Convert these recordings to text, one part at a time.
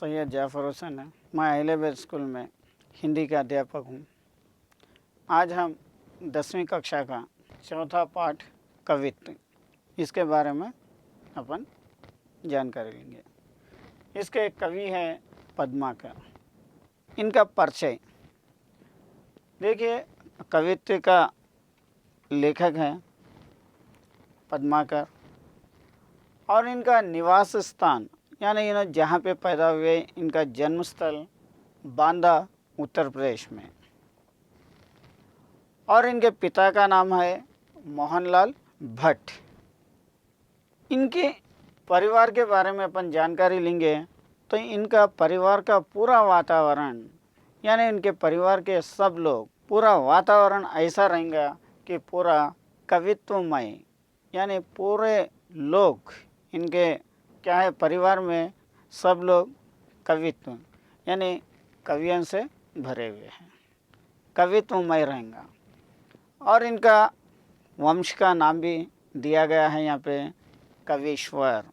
सैयद जाफ़र हुसैन है। मैं अहले स्कूल में हिंदी का अध्यापक हूँ। आज हम 10वीं कक्षा का चौथा पाठ कवित्व, इसके बारे में अपन जानकारी लेंगे। इसके एक कवि हैं पद्माकर। इनका परिचय देखिए, कवित्व का लेखक है पद्माकर और इनका निवास स्थान यानी इन्हें जहाँ पे पैदा हुए, इनका जन्म स्थल बांदा उत्तर प्रदेश में, और इनके पिता का नाम है मोहनलाल भट्ट। इनके परिवार के बारे में अपन जानकारी लेंगे तो इनका परिवार का पूरा वातावरण यानी इनके परिवार के सब लोग, पूरा वातावरण ऐसा रहेगा कि पूरा कवित्वमय, यानी पूरे लोग इनके क्या है, परिवार में सब लोग कवित्व यानी कवियों से भरे हुए हैं, कवित्वमय रहेगा। और इनका वंश का नाम भी दिया गया है यहाँ पे कवीश्वर।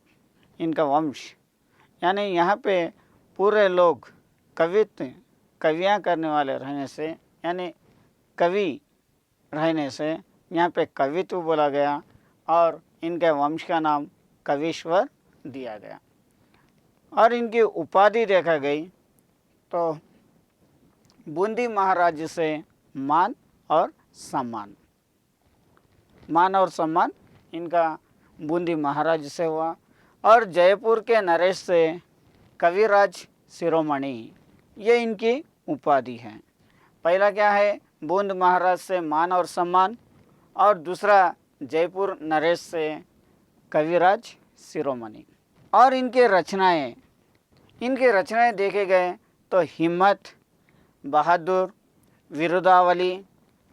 इनका वंश यानी यहाँ पे पूरे लोग कवित्व, कवियाँ करने वाले रहने से, यानी कवि रहने से यहाँ पे कवित्व बोला गया और इनके वंश का नाम कवीश्वर दिया गया। और इनकी उपाधि देखा गई तो बूंदी महाराज से मान और सम्मान, मान और सम्मान इनका बूंदी महाराज से हुआ। और जयपुर के नरेश से कविराज शिरोमणि, ये इनकी उपाधि है। पहला क्या है, बूंद महाराज से मान और सम्मान, और दूसरा जयपुर नरेश से कविराज शिरोमणि। और इनके रचनाएं देखे गए तो हिम्मत, बहादुर, विरुदावली,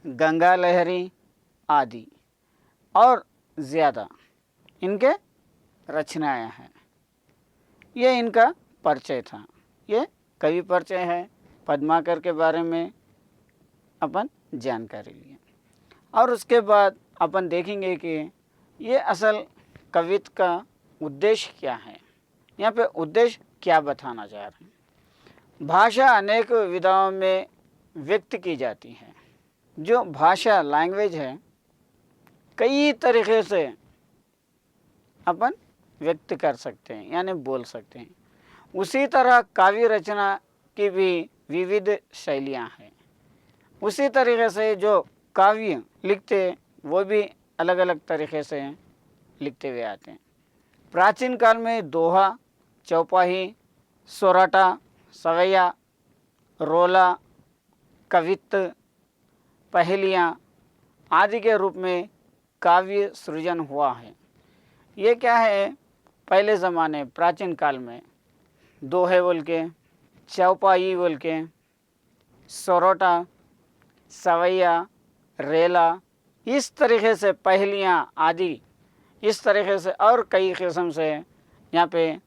गंगा लहरी आदि और ज़्यादा इनके रचनाएं हैं। ये इनका परिचय था, ये कवि परिचय है। पद्माकर के बारे में अपन जानकारी लिए और उसके बाद अपन देखेंगे कि ये असल कवित्व का उद्देश्य क्या है, यहाँ पे उद्देश्य क्या बताना चाह रहे हैं। भाषा अनेक विधाओं में व्यक्त की जाती है। जो भाषा, लैंग्वेज है, कई तरीके से अपन व्यक्त कर सकते हैं यानी बोल सकते हैं। उसी तरह काव्य रचना की भी विविध शैलियाँ हैं। उसी तरीके से जो काव्य लिखते वो भी अलग अलग तरीके से लिखते हुए आते हैं। प्राचीन काल में दोहा, चौपाही, सोराटा, सवैया, रोला, कवित्त, पहेलियाँ आदि के रूप में काव्य सृजन हुआ है। ये क्या है, पहले ज़माने प्राचीन काल में दोहे बोल के, चौपाई बोल के, सोराटा, सवैया, रेला, इस तरीके से पहेलियाँ आदि, इस तरीके से और कई किस्म से यहाँ पे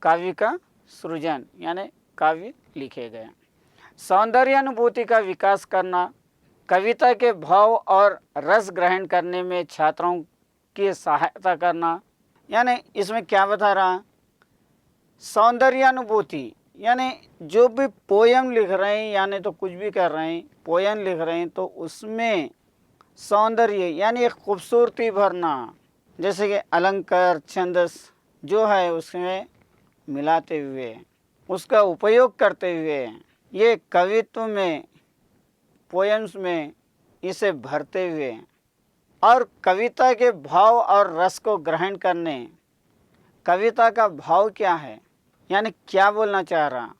काव्य का सृजन यानी काव्य लिखे गए। सौंदर्यानुभूति का विकास करना, कविता के भाव और रस ग्रहण करने में छात्रों की सहायता करना, यानी इसमें क्या बता रहा, सौंदर्यानुभूति यानी जो भी पोयम लिख रहे हैं यानी तो कुछ भी कर रहे हैं, पोयम लिख रहे हैं तो उसमें सौंदर्य यानी एक खूबसूरती भरना, जैसे कि अलंकार, छंदस जो है उसमें मिलाते हुए, उसका उपयोग करते हुए, ये कवित्व में, पोएम्स में इसे भरते हुए, और कविता के भाव और रस को ग्रहण करने, कविता का भाव क्या है यानी क्या बोलना चाह रहा,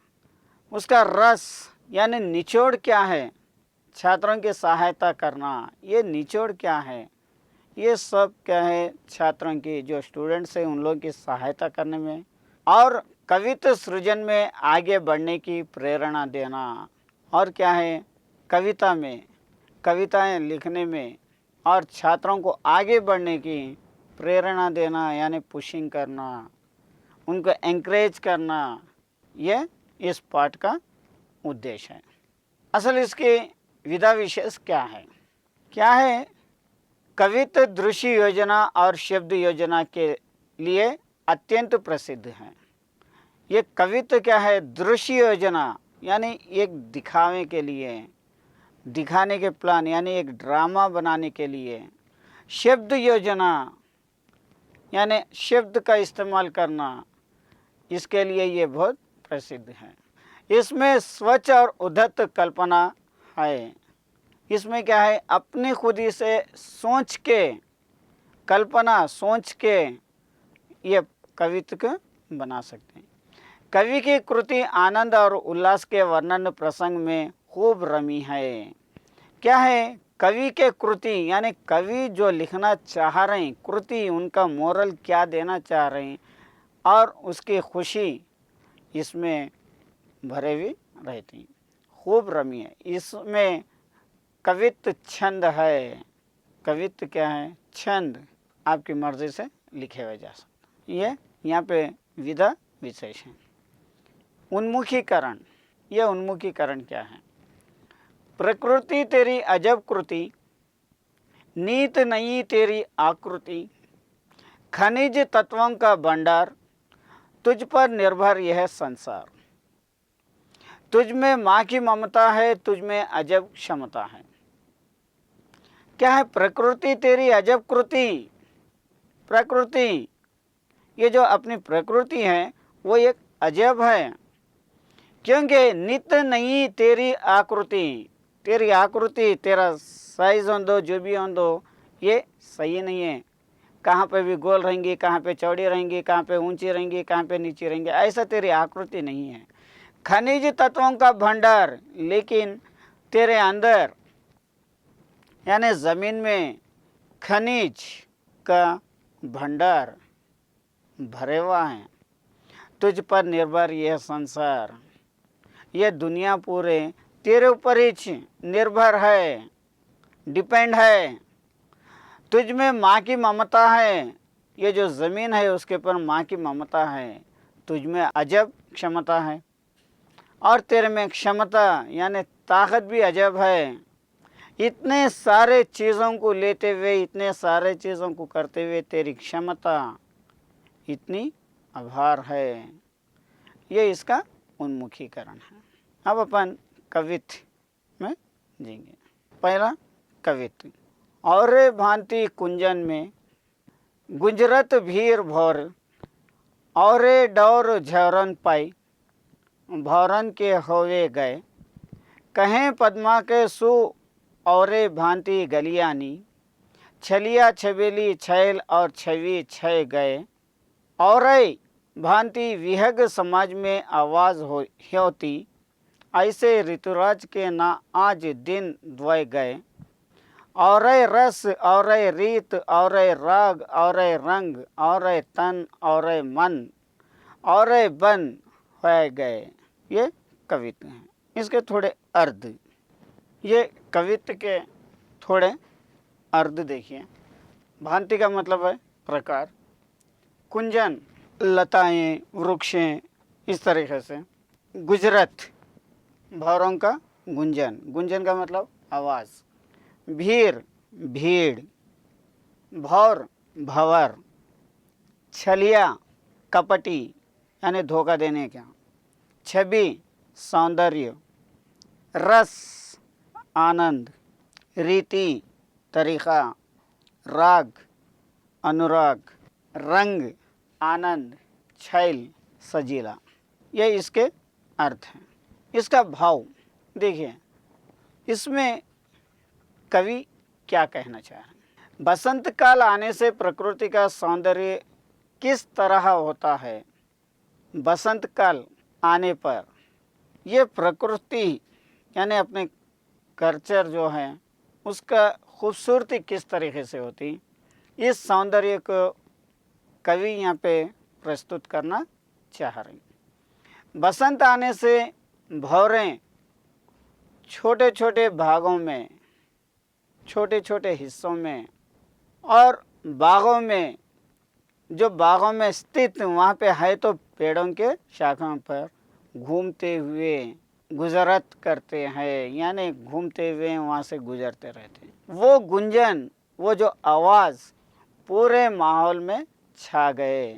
उसका रस यानी निचोड़ क्या है, छात्रों की सहायता करना, ये निचोड़ क्या है, ये सब क्या है, छात्रों की जो स्टूडेंट्स हैं उन लोगों की सहायता करने में और कवित्व सृजन में आगे बढ़ने की प्रेरणा देना। और क्या है, कविता में, कविताएं लिखने में और छात्रों को आगे बढ़ने की प्रेरणा देना यानी पुशिंग करना, उनको एंकरेज करना, ये इस पाठ का उद्देश्य है। असल इसकी विधा विशेष क्या है, कवित्व दृश्य योजना और शब्द योजना के लिए अत्यंत प्रसिद्ध है। ये कवित्व क्या है? दृश्य योजना, यानी एक दिखावे के लिए, दिखाने के प्लान, यानी एक ड्रामा बनाने के लिए। शब्द योजना, यानी शब्द का इस्तेमाल करना, इसके लिए ये बहुत प्रसिद्ध है। इसमें स्वच्छ और उद्धत कल्पना है। इसमें क्या है? अपनी खुदी से सोच के, कल्पना सोच के ये कवित्व को बना सकते हैं। कवि की कृति आनंद और उल्लास के वर्णन प्रसंग में खूब रमी है। क्या है? कवि के कृति, यानी कवि जो लिखना चाह रहे हैं, कृति उनका मोरल क्या देना चाह रहे हैं, और उसकी खुशी इसमें भरे हुए रहती हैं। खूब रमी है। इसमें कवित्व छंद है। कवित्व क्या है? छंद आपकी मर्जी से लिखे हुए जा सकते। ये यहाँ पे विधा विशेष है। उन्मुखीकरण, यह उन्मुखीकरण क्या है? प्रकृति तेरी अजब कृति, नीत नई तेरी आकृति, खनिज तत्वों का भंडार, तुझ पर निर्भर यह संसार। तुझ में माँ की ममता है, तुझ में अजब क्षमता है। क्या है? प्रकृति तेरी अजब कृति। प्रकृति, ये जो अपनी प्रकृति है वो एक अजब है, क्योंकि नित नहीं तेरी आकृति, तेरी आकृति, तेरा साइज हो दो, जो भी हो दो, ये सही नहीं है। कहाँ पे भी गोल रहेंगी, कहाँ पे चौड़ी रहेंगी, कहाँ पे ऊंची रहेंगी, कहाँ पे नीची रहेंगी, ऐसा तेरी आकृति नहीं है। खनिज तत्वों का भंडार, लेकिन तेरे अंदर यानी ज़मीन में खनिज का भंडार भरे हुआ है। तुझ पर निर्भर यह संसार, यह दुनिया पूरे तेरे ऊपर ही निर्भर है, डिपेंड है। तुझ में माँ की ममता है, ये जो ज़मीन है उसके ऊपर माँ की ममता है। तुझ में अजब क्षमता है, और तेरे में क्षमता यानी ताकत भी अजब है। इतने सारे चीज़ों को लेते हुए, इतने सारे चीज़ों को करते हुए तेरी क्षमता इतनी आभार है। ये इसका उन्मुखीकरण है। अब अपन कवित्व में जाएंगे। पहला कवित्व। और भांति कुंजन में गुंजरत भीर भौर, और डौर झरन पाई, भौरन के होवे गए, कहें पद्मा के सु और भांति गलियानी, छलिया छबेली छैल और छवि छय गए, और भांति विहग समाज में आवाज़ होती, ऐसे ऋतुराज के ना आज दिन द्वय गए, और रस और रीत और राग और रंग और तन और मन और बन हो गए। ये कवित्व हैं। इसके थोड़े अर्थ, ये कवित्व के थोड़े अर्थ देखिए। भांति का मतलब है प्रकार, कुंजन लताएं, वृक्षें, इस तरीके से। गुजरत भौरों का गुंजन, गुंजन का मतलब आवाज़। भीड़ भीड़, भौर भंवर, छलिया कपटी यानी धोखा देने का, छवि सौंदर्य, रस आनंद, रीति तरीक़ा, राग अनुराग, रंग आनंद, छैल सजीला। ये इसके अर्थ हैं। इसका भाव देखिए, इसमें कवि क्या कहना चाह रहे हैं। बसंत काल आने से प्रकृति का सौंदर्य किस तरह होता है। बसंत काल आने पर ये प्रकृति यानी अपने कल्चर जो है उसका खूबसूरती किस तरीके से होती, इस सौंदर्य को कवि यहाँ पे प्रस्तुत करना चाह रहे हैं। बसंत आने से भौरें छोटे छोटे भागों में, छोटे छोटे हिस्सों में, और बागों में, जो बागों में स्थित वहाँ पे है तो पेड़ों के शाखाओं पर घूमते हुए गुजरत करते हैं, यानी घूमते हुए वहाँ से गुजरते रहते हैं। वो गुंजन, वो जो आवाज़ पूरे माहौल में छा गए।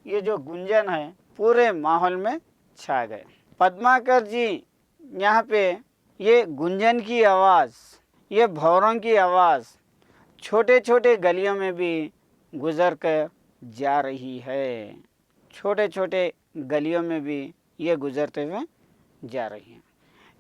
ये जो गुंजन है पूरे माहौल में छा गए। पद्माकर जी यहाँ पे ये गुंजन की आवाज़, ये भौरों की आवाज़ छोटे छोटे गलियों में भी गुजर कर जा रही है। छोटे छोटे गलियों में भी ये गुजरते हुए जा रही है।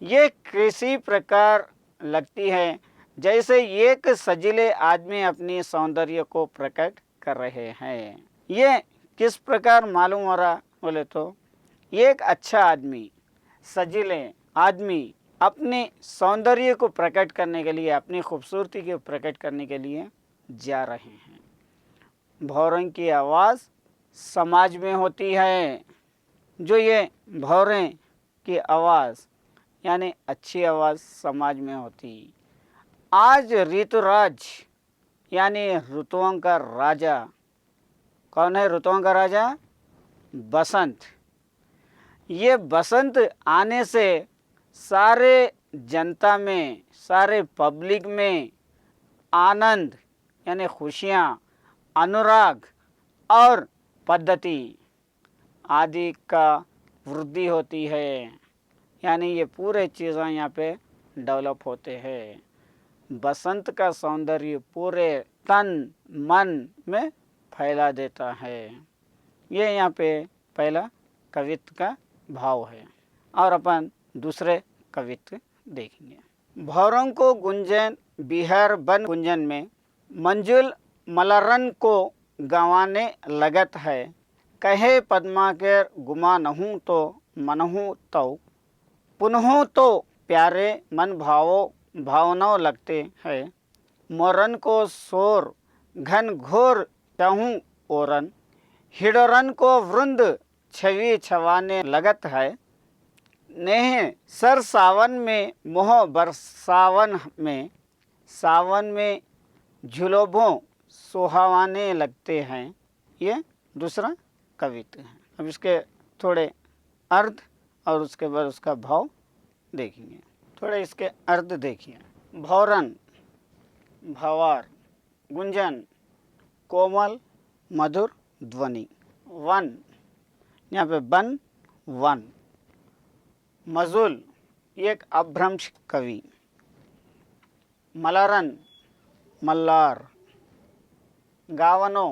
ये किसी प्रकार लगती है जैसे एक सजीले आदमी अपनी सौंदर्य को प्रकट कर रहे हैं। ये किस प्रकार मालूम हो रहा बोले तो एक अच्छा आदमी, सजीले आदमी अपने सौंदर्य को प्रकट करने के लिए, अपनी खूबसूरती को प्रकट करने के लिए जा रहे हैं। भौरों की आवाज़ समाज में होती है। जो ये भौरें की आवाज़ यानी अच्छी आवाज़ समाज में होती। आज ऋतुराज यानी ऋतुओं का राजा कौन है? ऋतुओं का राजा बसंत। ये बसंत आने से सारे जनता में, सारे पब्लिक में आनंद यानी खुशियाँ, अनुराग और पद्धति आदि का वृद्धि होती है। यानी ये पूरे चीज़ें यहाँ पे डेवलप होते हैं। बसंत का सौंदर्य पूरे तन मन में फैला देता है। ये यहाँ पे पहला कवित्व का भाव है। और अपन दूसरे कवित्व देखेंगे। भौरों को गुंजन बिहार बन गुंजन में मंजुल मलरन को गंवाने लगत है। कहे पद्माकर गुमा नहूँ तो मनहूँ तो पुनः तो प्यारे मन भावनाओं लगते हैं। मोरन को शोर घन घोर चाहूँ ओरन, हिडोरन को वृंद छवि छवाने लगत है। नेह सर सावन में मोह बरसावन में, सावन में झुलोभों सुहावाने लगते हैं। ये दूसरा कवित्व है। अब इसके थोड़े अर्थ और उसके बाद उसका भाव देखेंगे। थोड़े इसके अर्थ देखिए। भौरन, भंवर, गुंजन, कोमल मधुर ध्वनि। वन, यहाँ पे बन वन। मजुल, एक अभ्रंश कवि। मलरन, मल्लार। गावनो,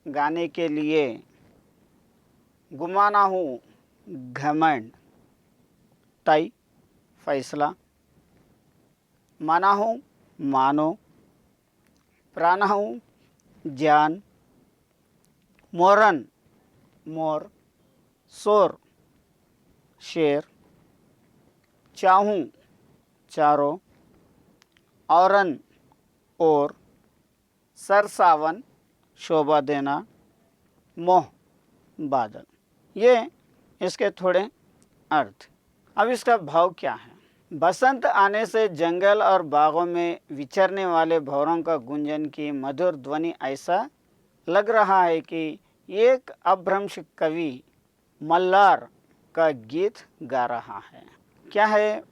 गाने के लिए। गुमाना हूँ, घमंड। तय, फैसला। माना हूँ, मानो। प्राण हूँ, जान। मोरन, मोर। शोर, शेर। चाहूँ, चारों। औरन, और। सरसावन, शोभा देना। मोह, बादल। ये इसके थोड़े अर्थ। अब इसका भाव क्या है? बसंत आने से जंगल और बागों में विचरने वाले भौरों का गुंजन की मधुर ध्वनि ऐसा लग रहा है कि एक अभ्रंश कवि मल्लार का गीत गा रहा है। क्या है?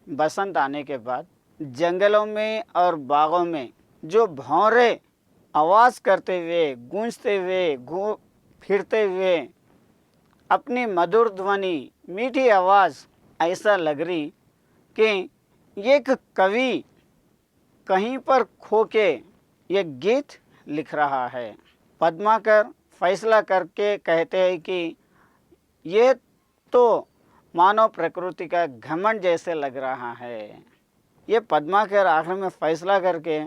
बसंत आने के बाद जंगलों में और बागों में जो भौरे आवाज़ करते हुए, गूंजते हुए, फिरते हुए अपनी मधुर ध्वनि, मीठी आवाज़ ऐसा लग रही कि एक कवि कहीं पर खो के ये गीत लिख रहा है। पद्माकर फैसला करके कहते हैं कि ये तो मानव प्रकृति का घमंड जैसे लग रहा है। ये पद्माकर आखिर में फैसला करके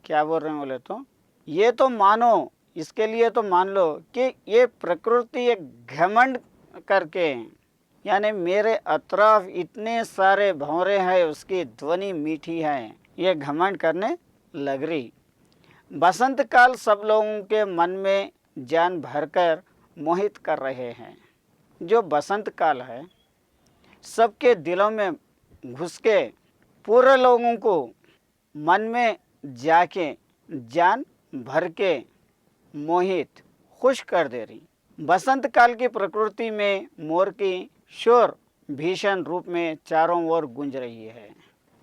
क्या बोल रहे हैं बोले तो ये तो मानो, इसके लिए तो मान लो कि ये प्रकृति एक घमंड करके, यानी मेरे अतराफ इतने सारे भंवरे हैं, उसकी ध्वनि मीठी है, ये घमंड करने लग रही। बसंत काल सब लोगों के मन में जान भरकर मोहित कर रहे हैं। जो बसंत काल है सबके दिलों में घुस के पूरे लोगों को मन में जाके जान भर के मोहित खुश कर दे रही। बसंत काल की प्रकृति में मोर की शोर भीषण रूप में चारों ओर गूंज रही है।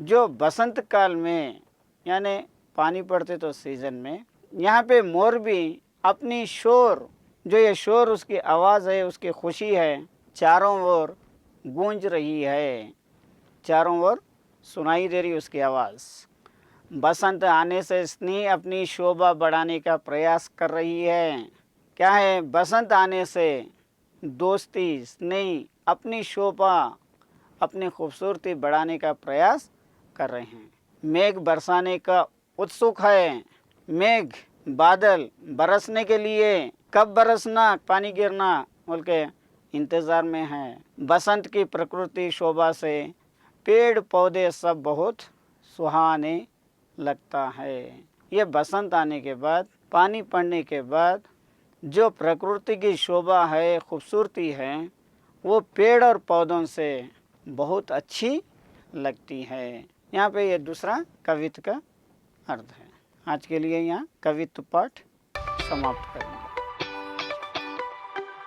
जो बसंत काल में यानी पानी पड़ते तो सीज़न में यहाँ पे मोर भी अपनी शोर, जो ये शोर उसकी आवाज़ है, उसकी खुशी है, चारों ओर गूंज रही है, चारों ओर सुनाई दे रही उसकी आवाज़। बसंत आने से स्नेह अपनी शोभा बढ़ाने का प्रयास कर रही है। क्या है? बसंत आने से दोस्ती, स्नेह अपनी शोभा, अपनी खूबसूरती बढ़ाने का प्रयास कर रहे हैं। मेघ बरसाने का उत्सुक है। मेघ, बादल बरसने के लिए, कब बरसना, पानी गिरना बोल के इंतज़ार में है। बसंत की प्रकृति शोभा से पेड़ पौधे सब बहुत सुहाने लगता है। ये बसंत आने के बाद, पानी पड़ने के बाद जो प्रकृति की शोभा है, खूबसूरती है, वो पेड़ और पौधों से बहुत अच्छी लगती है। यहाँ पे ये दूसरा कवित्व का अर्थ है। आज के लिए यहाँ कवित्व पाठ समाप्त करेंगे।